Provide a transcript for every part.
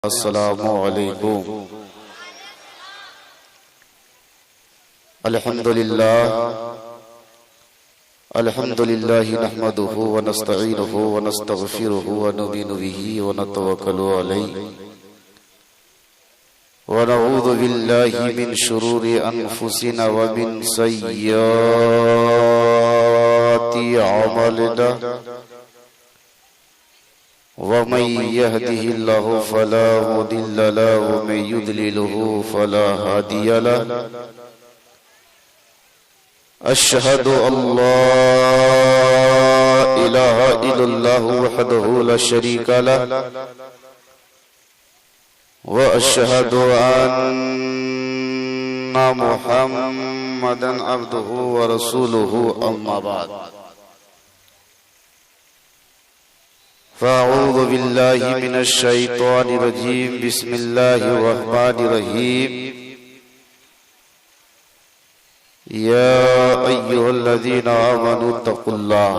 السلام علیکم۔ الحمدللہ نحمده ونستعینه ونستغفره ونؤمن به ونتوکل علیہ ونعوذ باللہ من شرور انفسنا ومن سیئات اعمالنا ومن يهده الله فلا مضل له ومن يضلله فلا هادي له أشهد أن لا إله إلا الله وحده لا شريك له وأشهد أن محمدا عبده ورسوله أما بعد فأعوذ بالله من الشيطان الرجيم بسم الله الرحمن الرحيم يا أيها الذين آمنوا اتقوا الله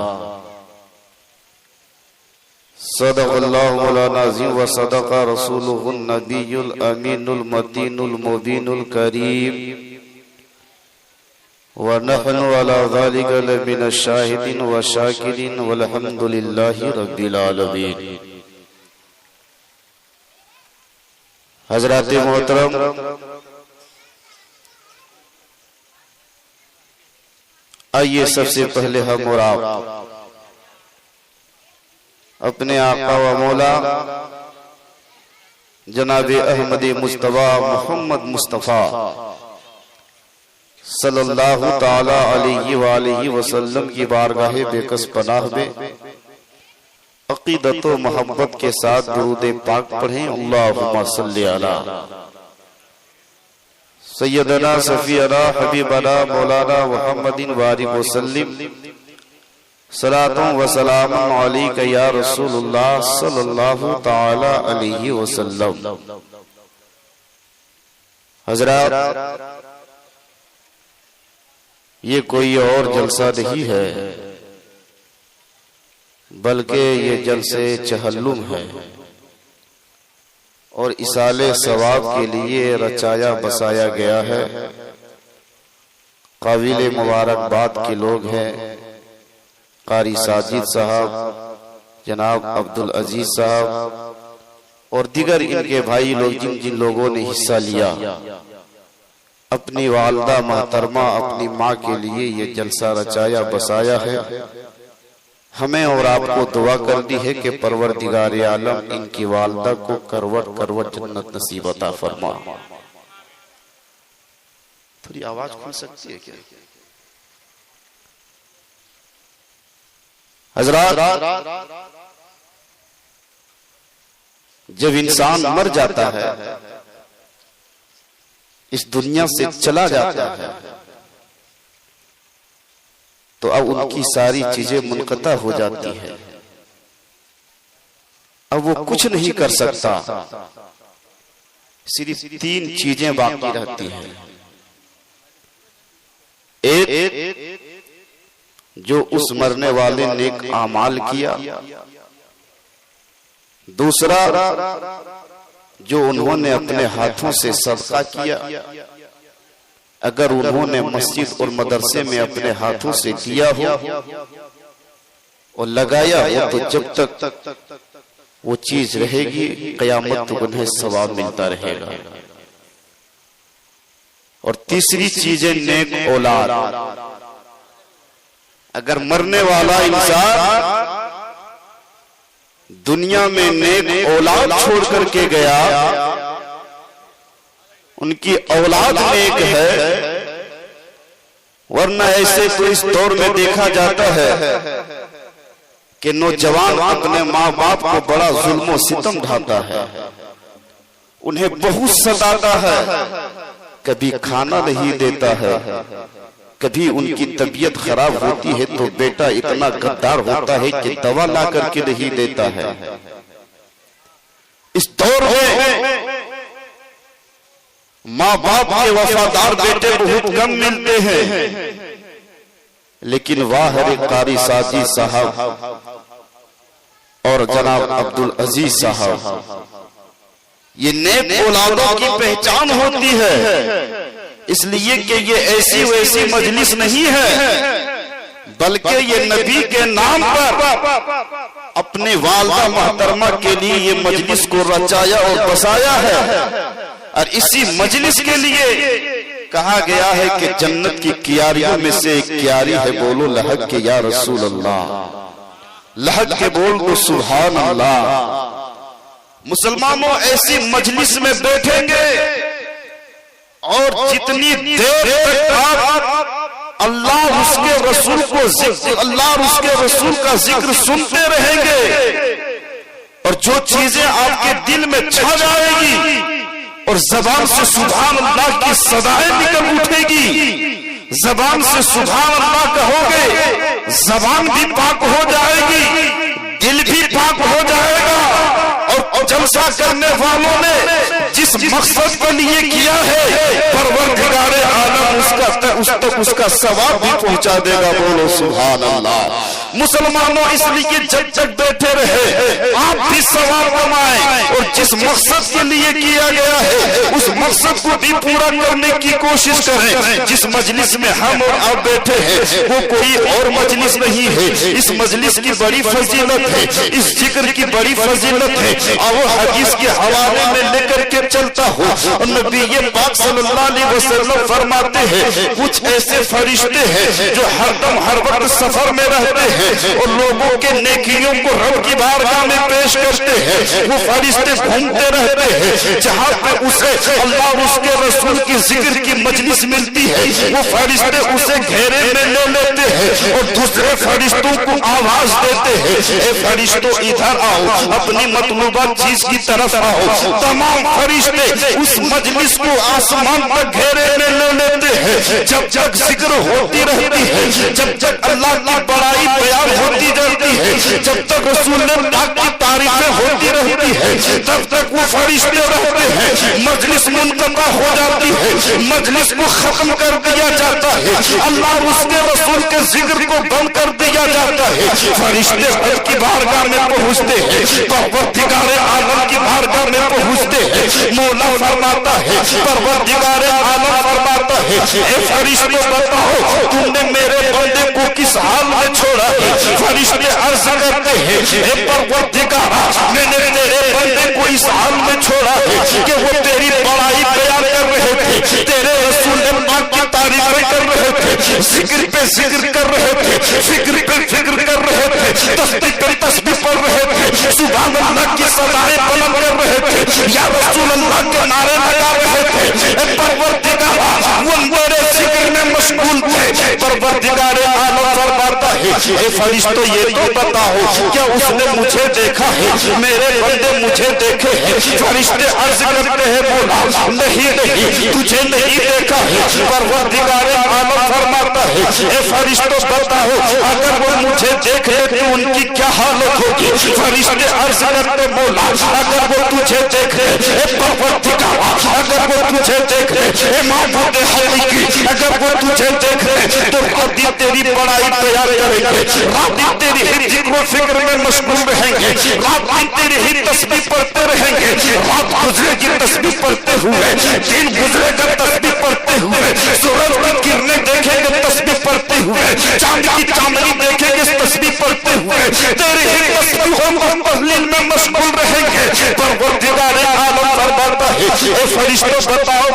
صدق الله مولانا العظيم وصدق رسوله النبي الأمين المتين المبين الكريم ونحن على ذلك لمن الشاهدين والشاكرين والحمد لله رب العالمين۔ حضرات محترم، آئیے سب سے پہلے ہم اور آپ اپنے آقا و مولا جناب احمد مصطفیٰ محمد مصطفیٰ صلی اللہ تعالی علیہ وآلہ وسلم کی بارگاہ بے کس پناہ میں عقیدت و محبت کے ساتھ درود پاک پڑھیں۔ اللہم صلی علی سیدنا صفینا حبیبنا مولانا محمد وآلہ وسلم صلاۃ و سلام علیک یا رسول اللہ صلی اللہ تعالی علیہ وسلم۔ حضرات، یہ کوئی اور جلسہ نہیں ہے بلکہ یہ جلسے چہلم ہے اور ایصال ثواب کے لیے رچایا بسایا گیا ہے۔ قابل مبارکباد کے لوگ ہیں قاری ساجد صاحب، جناب عبدالعزیز صاحب اور دیگر ان کے بھائی لوگ جن لوگوں نے حصہ لیا۔ اپنی والدہ محترمہ اپنی ماں کے لیے یہ جلسہ رچایا بسایا ہے۔ ہمیں اور آپ کو دعا کرنی ہے کہ پروردگار عالم ان کی والدہ کو کروٹ کروٹ جنت نصیب عطا فرما۔ تھوڑی آواز کھل سکتی ہے کیا؟ حضرات، جب انسان مر جاتا ہے، اس دنیا سے چلا جاتا ہے، تو اب ان کی ساری چیزیں منقطع ہو جاتی ہیں۔ اب وہ کچھ نہیں کر سکتا، صرف تین چیزیں باقی رہتی ہیں۔ ایک، جو اس مرنے والے نیک اعمال کیا۔ دوسرا، جو انہوں نے اپنے ہاتھوں سے صدقہ کیا۔ اگر انہوں نے مسجد اور مدرسے میں اپنے ہاتھوں سے دیا ہو اور لگایا ہو تو جب تک وہ چیز رہے گی قیامت تک انہیں ثواب ملتا رہے گا۔ اور تیسری چیز ہے نیک اولاد۔ اگر مرنے والا انسان دنیا میں نیک اولاد چھوڑ کر کے گیا، ان کی اولاد نیک ہے، ورنہ ایسے تو اس دور میں دیکھا جاتا ہے کہ نوجوان اپنے ماں باپ کو بڑا ظلم و ستم ڈھاتا ہے، انہیں بہت ستاتا ہے، کبھی کھانا نہیں دیتا ہے، کبھی ان کی طبیعت خراب ہوتی ہے تو بیٹا اتنا غدار ہوتا ہے کہ دوا لا کر کے نہیں دیتا ہے۔ اس دور میں ماں باپ کے وفادار بیٹے بہت کم ملتے ہیں، لیکن واحد قاری ساجد صاحب اور جناب عبدالعزیز صاحب یہ نیک اولادوں کی پہچان ہوتی ہے، اس لیے کہ یہ ایسی ویسی مجلس نہیں ہے، بلکہ یہ نبی کے نام پر اپنے والدہ محترمہ کے لیے یہ مجلس کو رچایا اور بسایا ہے، اور اسی مجلس کے لیے کہا گیا ہے کہ جنت کی کیاریوں میں سے ایک کیاری ہے، بولو لحق کے یا رسول اللہ، لحق کے بول دو سبحان اللہ۔ مسلمانوں ایسی مجلس میں بیٹھیں گے اور جتنی دیر تک آپ اللہ اس کے رسول کو اللہ اور اس کے رسول کا ذکر سنتے رہیں گے، اور جو چیزیں آپ کے دل میں چھا جائے گی اور زبان سے سبحان اللہ کی صدائیں نکل اٹھے گی، زبان سے سبحان اللہ کہو گے، زبان بھی پاک ہو جائے گی، دل بھی پاک ہو جائے گا، اور جلسہ کرنے والوں نے جس مقصد کے لیے کیا ہے پروردگار عالم اس کا ثواب بھی پہنچا دے گا، بولو سبحان اللہ۔ مسلمانوں اس لیے جب تک بیٹھے رہے آپ بھی ثواب کمائیں، اور جس مقصد کے لیے کیا گیا ہے اس مقصد کو بھی پورا کرنے کی کوشش کریں۔ جس مجلس میں ہم اور آپ بیٹھے ہیں وہ کوئی اور مجلس نہیں ہے، اس مجلس کی بڑی فضیلت ہے، اس ذکر کی بڑی فضیلت ہے، اور وہ حدیث کے حوالے میں لے کر کے چلتا ہو، اور نبی پاک صلی اللہ علیہ وسلم فرماتے ہیں کچھ ایسے فرشتے ہیں جو ہر دم ہر وقت سفر میں رہتے ہیں اور لوگوں کے نیکیوں کو رب کی بارگاہ میں پیش کرتے ہیں، وہ فرشتے گھومتے رہتے ہیں، جہاں پہ اسے اللہ اور اس کے رسول کی ذکر کی مجلس ملتی ہے وہ فرشتے اسے گھیرے میں لے لیتے ہیں اور دوسرے فرشتوں کو آواز دیتے ہیں، اے فرشتوں ادھر آؤ، اپنی مطلوبہ چیز کی طرف آؤ۔ تمام فرشتے اس مجلس کو آسمان تک گھیرے میں لے لیتے ہیں، جب جب ذکر ہوتی رہتی ہے، جب جب اللہ کی بڑائی بیان ہوتی جاتی ہے، جب تک رسول پاک کی تعریفیں ہوتی رہتی ہے، تب تک وہ فرشتے رہتے ہیں۔ مجلس منقطع ہو جاتی ہے، مجلس کو ختم کر دیا جاتا ہے، اللہ اور اس کے رسول کے ذکر کو بند کر دیا جاتا ہے، فرشتے رب کی بارگاہ میں پہنچتے ہیں، پروردگار عالم کی بارگاہ میں پہنچتے ہیں۔ مولا فرماتا ہے، پروردگار عالم فرماتا ہے، اے فرشتے بتاؤ تم نے میرے بندے کو کس حال میں چھوڑا ہے؟ فرشتے عرض کرتے ہیں، اے پروردگار میں نے تیرے بندے کو اس حال میں چھوڑا ہے کہ وہ تیری بڑائی بیان کر رہے تھے، تیرے رسول پاک کی تعریفیں کر رہے تھے، ذکر پہ ذکر کر رہے تھے، فکر پہ فکر کر رہے تھے، تسبیح پہ تسبیح پڑھ رہے تھے، سبحان اللہ کی صدائیں بلند کر رہے تھے، یا رسول اللہ کے نعرے لگا رہے تھے۔ اے پروردگار وہ میرے ذکر میں مشغول تھے۔ پروردگار عالم فرماتا ہے، اے فرشتوں یہ تو بتاؤ کیا اس نے مجھے دیکھا ہے؟ میرے بندے مجھے دیکھے ہیں؟ فرشتے عرض کرتے ہیں، مولا نہیں نہیں تجھے نہیں دیکھا ہے۔ پروردگار عالم فرماتا ہے، اے فرشتوں بتاؤ اگر وہ مجھے دیکھ لے تو ان کی کیا حالت ہوگی؟ فرشتے عرض کرتے، مولا اگر وہ تجھے دیکھ لے، اے پروردگار اگر وہ تجھے دیکھ لے، اے معبود حقیقی اگر وہ تجھے دیکھ لے تو رات تیری بڑائی بیان کریں گے، رات تیری ہی ذکر و فکر میں مشغول رہیں گے، رات تیری ہی تسبیح پڑھتے رہیں گے، رات گزرے گی تسبیح پڑھتے ہوئے، دن گزرے گا تسبیح پڑھتے ہوئے، سورج کی کرنیں دیکھیں گے تسبیح پڑھتے ہوئے، چاند کی چاندنی دیکھیں گے تسبیح پڑھتے ہوئے، تیری ہی تسبیحوں کو تحلیل میں مشغول رہیں گے۔ پروردگار عالم فرماتا ہے، اے فرشتوں بتاؤ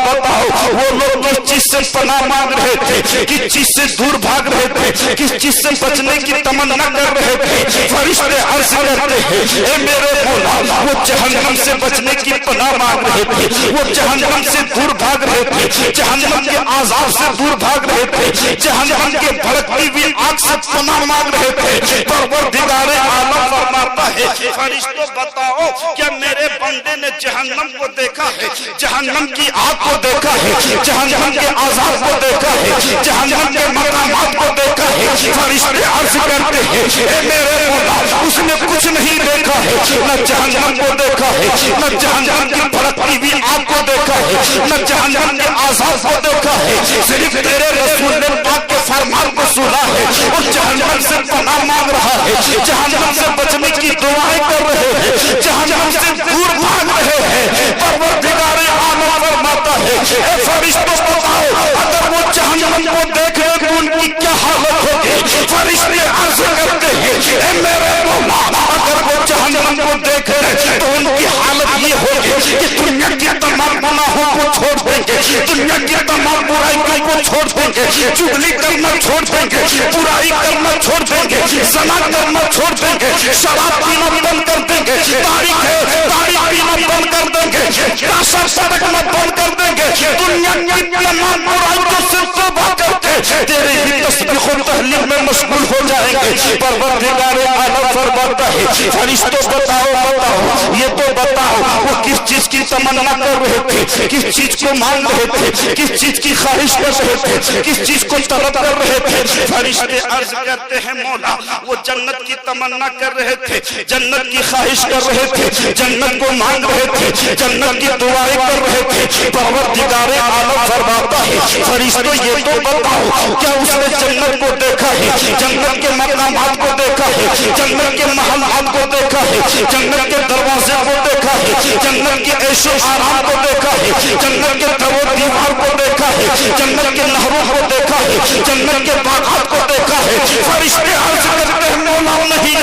وہ لوگ کس چیز سے پناہ مانگ رہے تھے، کس چیز سے دور بھاگ رہے تھے، کس چیز سے بچنے کی تمنا کر رہے تھے؟ فرشتے عرض کرتے ہیں، اے میرے مولا وہ جہنم سے بچنے کی پناہ مانگ رہے تھے، وہ جہنم سے دور بھاگ رہے تھے، جہنم کے عذاب سے دور بھاگ رہے تھے، جہنم کے بھڑکتی ہوئی آگ سے پناہ مانگ رہے تھے۔ پروردگار عالم فرماتا ہے، فرشتوں بتاؤ کیا میرے بندے نے جہنم کو دیکھا ہے، جہنم کی آگ کو دیکھا ہے، جہنم کے عذاب کو دیکھا ہے، جہنم کے مقامات کو دیکھا ہے؟ فرشتے عرض کرتے ہیں، اے میرے مولا اس نے کچھ نہیں دیکھا ہے، نہ جہنم کو دیکھا ہے، نہ جہنم کی بھڑکتی ہوئی آگ کو دیکھا ہے، نہ جہنم کے عذاب کو دیکھا ہے، صرف تیرے رسول نے پاک کے فرمان کو سنا ہے اور جہنم سے پناہ مانگ رہا ہے، جہنم سے بچنے کی دعائیں کر رہے ہیں، جہنم سے دور بھاگ رہے ہیں۔ کہ دنیا کی تمام گناہوں کو چھوڑ دیں گے, دنیا کی تمام برائیوں کو چھوڑ دیں گے, چغلی کرنا چھوڑ دیں گے, برائی کرنا چھوڑ دیں گے, زنا کرنا چھوڑ دیں گے, شراب پینا بند کر دیں گے, تاریخ پینا بند کر دیں گے, نشہ سڑکنا بند کر دیں گے, دنیا کی تمام برائیوں سے توبہ کر کے تیرے ہی تسبیح و تہلیل میں مشغول ہو جائیں گے. پروردگار عالم فرماتا ہے فرشتوں بتاؤ یہ تو بتاؤ وہ کس چیز کی تمنا کر رہے تھے, کس چیز کو مانگ رہے تھے, کس چیز کی خواہش کر رہے تھے, کس چیز کو طلب کر رہے تھے. فرشتے عرض کرتے ہیں مولا وہ جنت کی تمنا کر رہے تھے, جنت کی خواہش کر رہے تھے, جنت کو مانگ رہے تھے, جنت کی دعائیں کر رہے تھے. پروردگار عالم فرماتا ہے فرشتوں یہ تو بتاؤ کیا اس نے جنت کو دیکھا ہے, جنت کے مقامات کو دیکھا ہے, جنت کے محلات کو دیکھا ہے, جنت کے دروازے کو دیکھا ہے, جنت کے عیش و آرام کو دیکھا ہے, جنت کے در و دیوار کو دیکھا ہے, جنت کے نہروں کو دیکھا ہے, جنت کے باغات کو دیکھا ہے. فرشتے عرض کرتے ہیں مولا نہیں,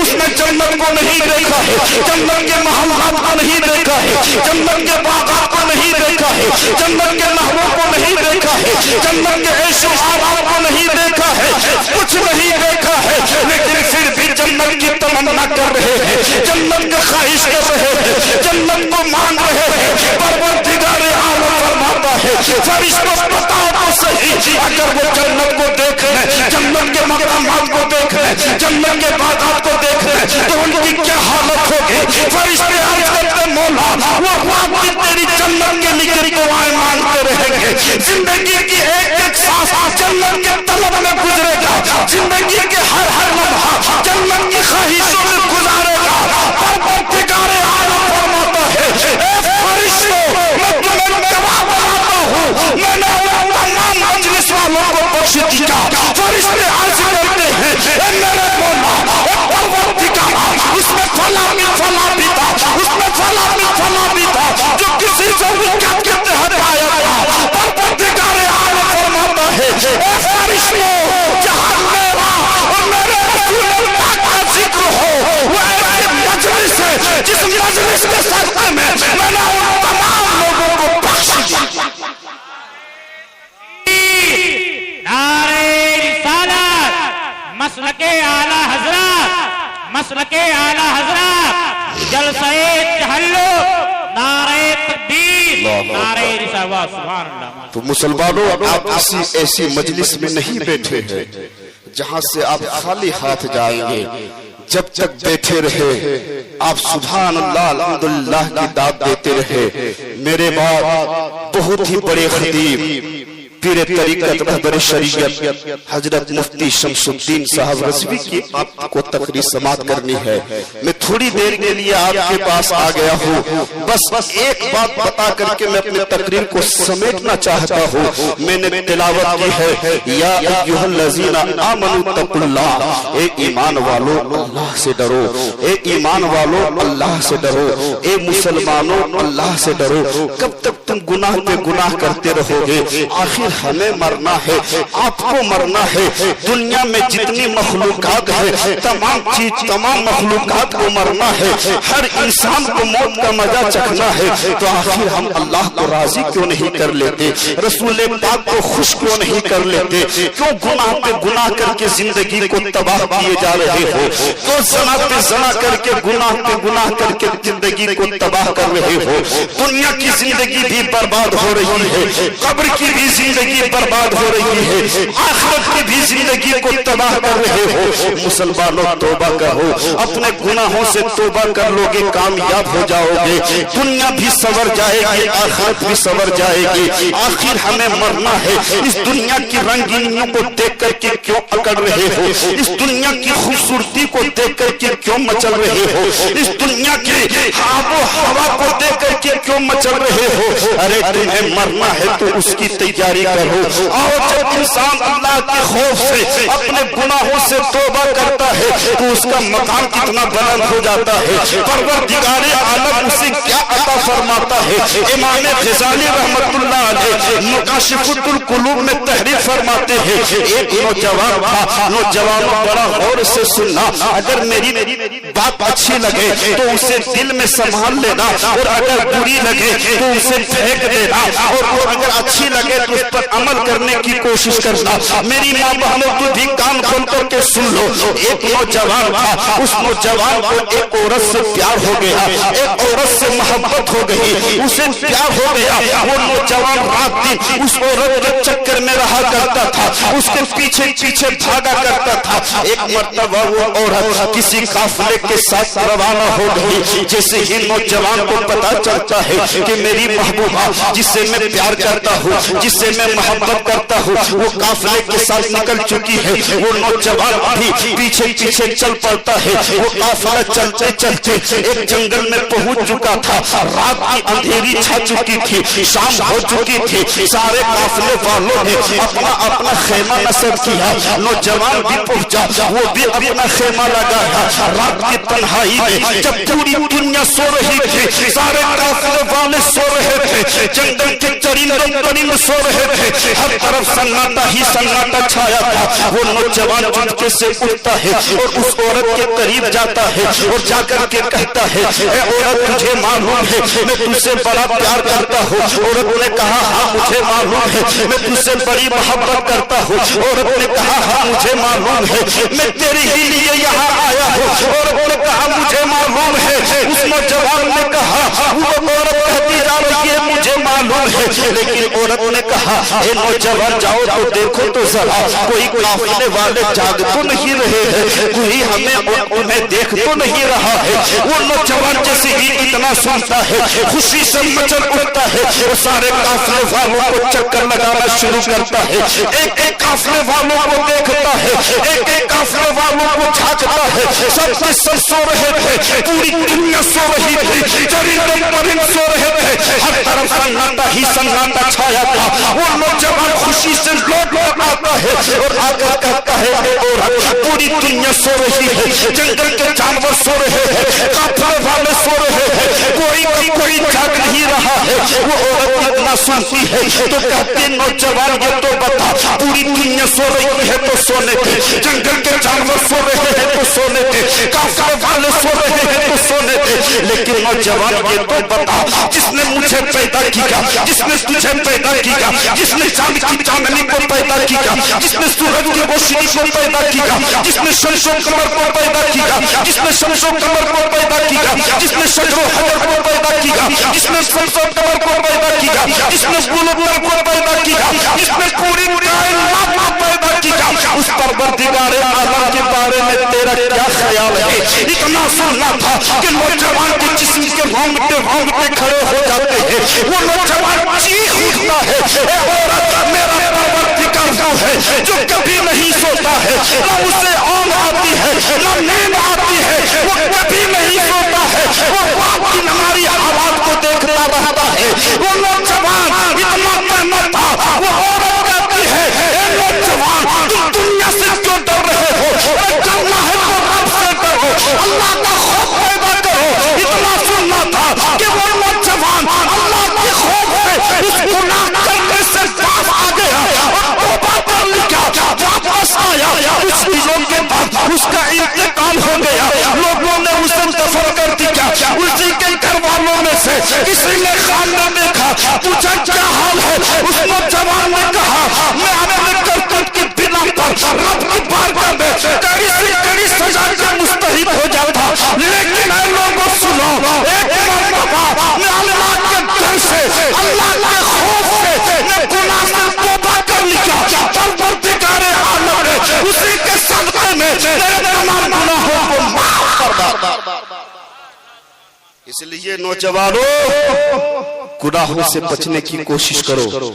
اس نے جنت کو نہیں دیکھا ہے, جنت کے محلات کو نہیں دیکھا ہے, جنت کے باغات کو نہیں دیکھا ہے, جنت کے نہروں کو نہیں دیکھا ہے, جنت کے عیش و آرام کو نہیں دیکھا ہے, کچھ نہیں دیکھا ہے, لیکن پھر بھی جنت کی تمنا کر رہے ہیں, جنت کی خواہش کر رہے ہیں, جنت کو مانگ رہے ہیں. پروردگار عالم فرماتا ہے فرشتوں بتاؤ تو صحیح اگر وہ جنت کو دیکھ لیں, جنت کے مقامات کو دیکھ لیں, جنت کے باغات کو دیکھ لیں تو ان کی کیا حالت ہوگی. فرشتے عرض کرتے مولا وہ خواب کی تیری جنت کے لیے دعائیں مانگتے رہیں گے, زندگی کی ایک ایک سانس جنت کے طلب میں گزرے گا, زندگی کے ہر ہر لمحہ جنت کی خواہشوں میں گزارے گا. پروردگار عالم فرماتا ہے اے فرشتوں میں تمہیں گواہ بناتا ہوں میں نے تمام مجلس والوں کو بخش دیا. فرشتے عرض کرتے ہیں اے میرے مولا پروردگار اس میں فلاں بھی تھا, اس میں فلاں بھی تھا جو کسی ضرورت کے تحت آیا تھا. پروردگار عالم فرماتا ہے اے فرشتوں جہاں میرا اور میرے رسول اللہ کا ذکر ہو وہ ایسے مجلس ہے جس مجلس کے صدقے میں میں نے ان تمام لوگوں کو بخش دیا. نعرہ رسالت, مسلک اعلی حضرت, مسلک اعلی حضرت, جلسہ تحلق, نعرہ تکبیر, نعرہ رسالت. سبحان اللہ. تو مسلمانوں آپ ایسی مجلس میں نہیں بیٹھے ہیں جہاں سے آپ خالی ہاتھ جائیں گے. جب تک بیٹھے رہے آپ سبحان اللہ الحمدللہ کی داد دیتے رہے. میرے بعد بہت ہی بڑے خطیب پیر طریقت رہبر شریعت حضرت مفتی شمس الدین صاحب رضوی کی آپ کو تقریر سماعت کرنی ہے. میں تھوڑی دیر کے لیے آپ کے پاس آ گیا ہوں, بس ایک بات بتا کر کے میں اپنے تقریر کو سمیٹنا چاہتا ہوں. میں نے تلاوت کی ہے یا ایھا الذین آمنوا اتقوا اللہ, اے ایمان والو اللہ سے ڈرو, اے ایمان والو اللہ سے ڈرو, اے مسلمانوں اللہ سے ڈرو. کب تک تم گناہ پہ گناہ کرتے رہو گے؟ آخر ہمیں مرنا ہے, آپ کو مرنا ہے. دنیا میں جتنی مخلوقات ہے تمام مخلوقات کو مرنا ہے. ہر انسان کو موت کا مزہ چکھنا ہے. تو آخر ہم اللہ کو راضی کیوں نہیں کر لیتے, رسول پاک کو خوش کیوں نہیں کر لیتے؟ کیوں گناہ پہ گناہ کر کے زندگی کو تباہ کیے جا رہے ہو؟ تو زنا پہ زنا کر کے گناہ پہ گناہ کر کے زندگی کو تباہ کر رہے ہو. دنیا کی زندگی بھی برباد ہو رہی ہے, قبر کی بھی زندگی برباد ہو رہی ہے, آخرت کی بھی زندگی کو تباہ کر رہے ہو. مسلمانوں توبہ کرو, اپنے گناہوں سے توبہ کر لو گے کامیاب ہو جاؤ گے. دنیا بھی سنور جائے گی, آخرت بھی سنور جائے گی. آخر ہمیں مرنا ہے. اس دنیا کی رنگینیوں کو دیکھ کر کے کیوں اکڑ رہے ہو؟ اس دنیا کی خوبصورتی کو دیکھ کر کے کیوں مچل رہے ہو؟ اس دنیا کی آب و ہوا کو دیکھ کر کے کیوں مچل رہے ہو؟ ارے تمہیں مرنا ہے تو اس کی تیاری کرو. اور جب انسان اللہ کے خوف سے اپنے گناہوں سے توبہ کرتا ہے تو اس کا مقام کتنا بلند ہو جاتا ہے. پروردگار عالم اسے کیا عطا فرماتا ہے. امام غزالی رحمت اللہ علیہ مکاشفۃ القلوب میں تحریر فرماتے ہیں ایک نوجوان تھا. نوجوانوں بڑا غور سے سننا, اگر میری بات اچھی لگے تو اسے دل میں سنبھال لینا, اور اگر بری لگے تو اسے پھینک دینا, اور اگر اچھی لگے تو اس پر عمل کرنے کی کوشش کرنا. میری ماں بہنوں تو بھی کان کھول کر کے سن لو. ایک نوجوان تھا, اس نوجوان کو ایک عورت سے پیار ہو گیا, ایک عورت سے محبت ہو گئی, اسے پیار ہو گیا. وہ نوجوان رات دن اس عورت کے چکر میں رہا کرتا تھا, اس کے پیچھے پیچھے بھاگا کرتا تھا. ایک مرتبہ وہ عورت کسی قافلے کے ساتھ روانہ ہو گئی. جیسے ہی نوجوان کو پتا چلتا ہے کہ میری محبوبہ جس سے میں پیار کرتا ہوں, جس سے میں محبت کرتا ہوں, وہ قافلے کے ساتھ نکل چکی ہے, وہ نوجوان بھی پیچھے پیچھے چل پڑتا ہے. وہ قافلہ چلتے چلتے ایک جنگل میں پہنچ چکا تھا. رات کی اندھیری چھا چکی تھی, شام ہو چکی تھی. سارے قافلے والوں نے اپنا اپنا خیمہ نصب کیا. نوجوان بھی پہنچا, وہ بھی اپنا خیمہ لگایا. رات کی تنہائی میں جب پوری دنیا سو رہی تھی, سارے قافلے والے سو رہے تھے, جنگل کے چرندے پرندے سو رہے تھے, ہر طرف سناٹا ہی سناٹا چھایا تھا. وہ نوجوان چپکے سے اٹھتا ہے اور اس عورت کے قریب جاتا ہے اور جا کر کے کہتا ہے اے عورت تجھے معلوم ہے میں تجھ سے بڑا پیار کرتا ہوں. عورت نے کہا ہاں مجھے معلوم ہے میں تجھ سے بڑی محبت کرتا ہوں. عورت نے کہا ہاں مجھے معلوم ہے میں تیرے ہی لیے یہاں آیا ہوں. عورت نے کہا مجھے معلوم ہے. اس نوجوان نے کہا وہ عورت کہتی جا رہی ہے مجھے معلوم ہے, لیکن عورت نے کہا اے نوجوان جاؤ تو دیکھو تو ذرا کوئی قافلے والے جاگ تو نہیں رہے ہیں, کوئی ہمیں انہیں دیکھ تو نہیں رہا ہے. وہ نوجوان جیسے ہی اتنا سنتا ہے خوشی سے مچل اٹھتا ہے, وہ سارے قافلے والوں کو چکر لگانا شروع کرتا ہے. ایک ایک قافلے والوں کو دیکھتا ہے, ایک ایک قافلے والوں کو جھانکتا ہے. سب کے سب سو رہے تھے, پوری دنیا سو رہی تھی, چرندے پرندے سو رہے تھے, ہر طرف سناٹا ہی سناٹا چھایا تھا. وہ نوجوان خوشی سے لوٹ لوٹ آتا ہے اور آ کر کہتا ہے پوری دنیا سو رہی ہے, جنگل کے جانور سو رہے ہیں, قافلے والے سو رہے ہیں, کوئی جاگ نہیں رہا ہے. وہ عورت اتنا سنتی ہے تو کہتے نوجوان یہ تو بتا پوری دنیا سو رہی ہے تو سونے دے, جنگل کے جانور سو رہے ہیں تو سونے دے, قافلے والے سو رہے ہیں تو سونے دے, لیکن نوجوان یہ تو بتا جس نے مجھے پیدا کیا, جس نے تجھے پیدا کیا, جس نے چاند کی چاندنی کو پیدا کیا, جس نے سورج کی روشنی کو پیدا کیا, جس نے شمس و قمر کو پیدا کیا, جس نے شمس و قمر کو پیدا کیا, جس نے شجر و حجر کو پیدا کیا, جس نے شمس و قمر کو پیدا کیا, جس نے بلبل کو پیدا کیا, جس نے پوری کائنات کو پیدا کیا, اس پروردگار عالم کے بارے میں تیرا کیا خیال ہے. اتنا سننا تھا کہ نوجوان کے جسم کے رونگٹے کھڑے ہو جاتے ہیں. وہ نوجوان چیخ اٹھتا ہے اے عورت میرا پروردگار جو ہے جو کبھی نہیں سوتا ہے, نہ اسے آن آتی ہے نہ نیند آتی ہے, وہ کبھی نہیں سوتا ہے, وہ رات کی ہماری حالات کو دیکھتا رہتا ہے. وہ نوجوان اتنا کہنا تھا, وہ عورت کہتی ہے اے نوجوان تم دنیا سے کیوں ڈر رہے ہو, ڈرنا ہے تو رب سے ڈرو, اللہ کا خوف پیدا کرو. اتنا سننا تھا کہ وہ نوجوان اللہ کے خوف سے اس گناہ کرنے سے باز آ گیا اور توبہ کر لیا, واپس آیا. کچھ دنوں کے بعد اس کا انتقال ہو گیا, لوگوں نے اسے دفن کر دیا. اسی کے گھر والوں میں سے کسی نے خان نے دیکھا پوچھا کیا حال ہے, اس نوجوان نے کہا میں اپنے کرتوت کی بنا پر رب کی بارگاہ میں کڑی سے کڑی سزا کا مستحق ہو جاتا, لیکن اے لوگوں سنو ایک مرتبہ میں اللہ کے ڈر سے اللہ کے خوف سے میں گناہ سے توبہ کر لیا. پروردگار عالم نے اسی کے صدقے میں میرے تمام گناہوں کو معاف فرما. اس لیے نوجوانوں گناہوں سے بچنے کی کوشش کرو.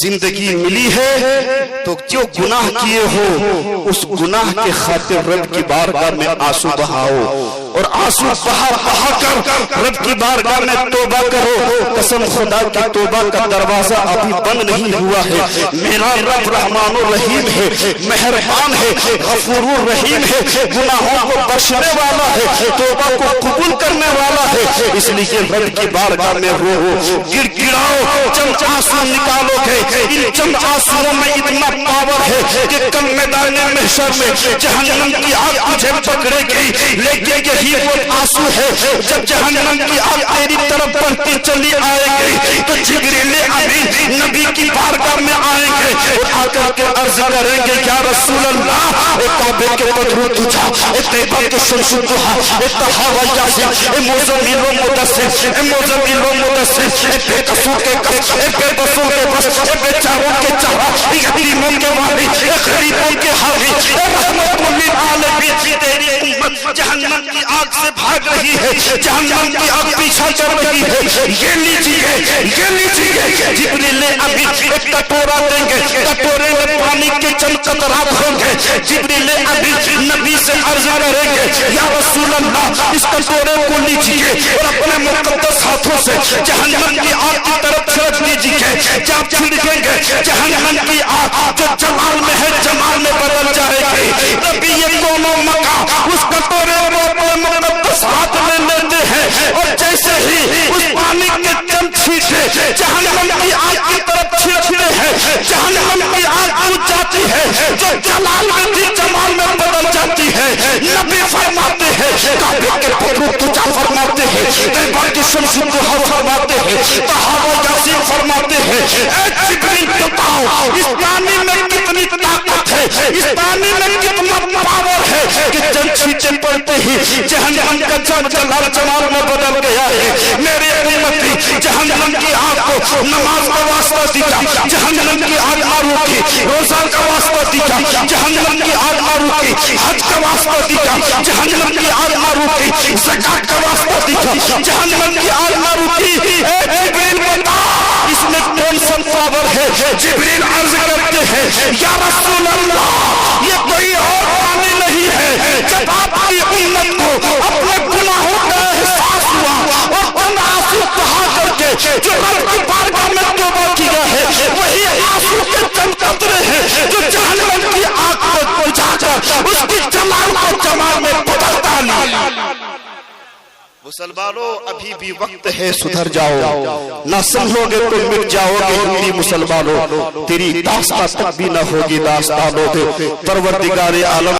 زندگی ملی ہے تو جو گناہ کیے ہو اس گناہ کے خاطر رب کی بارگاہ میں آنسو بہاؤ اور آنسو بہا بہا کر رب کی بارگاہ میں توبہ کرو. قسم خدا کی توبہ کا دروازہ ابھی بند نہیں ہوا ہے. میرا رب رحمان الرحیم ہے, مہربان ہے, غفور الرحیم ہے, گناہوں کو بخشنے والا ہے, توبہ کو قبول کرنے والا ہے. اس لیے رب کی بارگاہ میں رو گڑ گڑاؤ, چند آنسو نکالو گے. ان چند آنسوؤں میں اتنا پاور ہے کہ کل میدان محشر میں جہنم کی آگ تجھے پکڑے گی. لیکن یہی وہ آنسو ہے جب جہنم کی آگ تیری طرف بڑھتی چلی آئے گی تو جبریل امین نبی کی بارگاہ میں آئیں گے اور آ کر کے عرض کریں گے یا رسول اللہ, اے کعبے کے بدرو تجھا, اے طیبہ کے شمس الضحیٰ, اے طہا و یاسین, اے مزمل و مدثر, اے مزمل و مدثر, اے بے قصور کے قص, اے بے قصور کے بس, اے بیچاروں کے چارہ, اے یتیموں کے والی, اے غریبوں کے حاوی, اے رحمت للعالمین. تیری امت جہنم کی آگ سے بھاگ رہی ہے, جہنم کی آگ پیچھا چل رہی ہے. یہ لیجیے, یہ لیجیے. جبریل امین ایک کٹورا دیں گے, کٹورے میں پانی کے چند قطرات ہوں گے. جبریل امین نبی سے عرض کریں گے یا رسول اللہ, اس کٹورے کو لیجیے اور اپنے مقدس ہاتھوں سے جہنم کی آگ کی طرف چھڑک دیجیے. جب چھڑکیں گے جہنم کی آگ جو جمال میں ہے جمال میں بدل جائے گی. نبی یہ دونوں مکہ اس کٹورے کو اپنے مقدس ہاتھ میں لیتے ہیں اور جیسے ہی اس پانی کے چند چھینٹے جہنم کی آگ کی طرف چھڑکتے ہیں, جہنم کی آگ بجھ جاتی ہے جو جلال میں تھی جمال میں بدل جاتی ہے. نبی فرماتے ہیں, کعبے کے بدرو تجھا فرماتے ہیں, طیبہ کی شمس الضحیٰ فرماتے ہیں, طہا و یاسین فرماتے ہیں. اے جبریل بتاؤ اس پانی میں کتنی طاقت ہے, اس پانی میں کتنا پاور ہے کہ چند چھینٹے پڑتے ہی جہنم کا جلال جمال میں بدل گیا ہے. میرے امتی جہنم کی آگ کو نماز کا واسطہ دیا, جہنم کی آگ نہ روکی, روزہ کا واسطہ دیا, جہنم کی آگ نہ روکی, حج کا واسطہ دیا, جہنم کی آگ نہ روکی, زکات کا واسطہ دیا, جہنم کی آگ نہ روکی. اے جبریل بتا اس میں کون سا پاور ہے؟ جبریل عرض کرتے ہیں یا رسول اللہ, یہ کوئی اور پانی نہیں ہے. جب آپ کی امت کو اپنے گناہوں کا احساس ہوا اور ان آنسو بہا کر کے جو رب کی بارگاہ میں توبہ کیا ہے, وہی آنسو کے چند قطرے ہیں جو جہنم کی آگ کو بجھا کر اس کی جمال کو جمال میں بدل ڈالی. مسلمانوں ابھی بھی وقت ہے, سدھر جاؤ, نہ سمجھو گے تو مٹ جاؤ گے. ہندی مسلمانوں تیری داستان تک بھی نہ ہوگی داستانوں کے. پروردگار عالم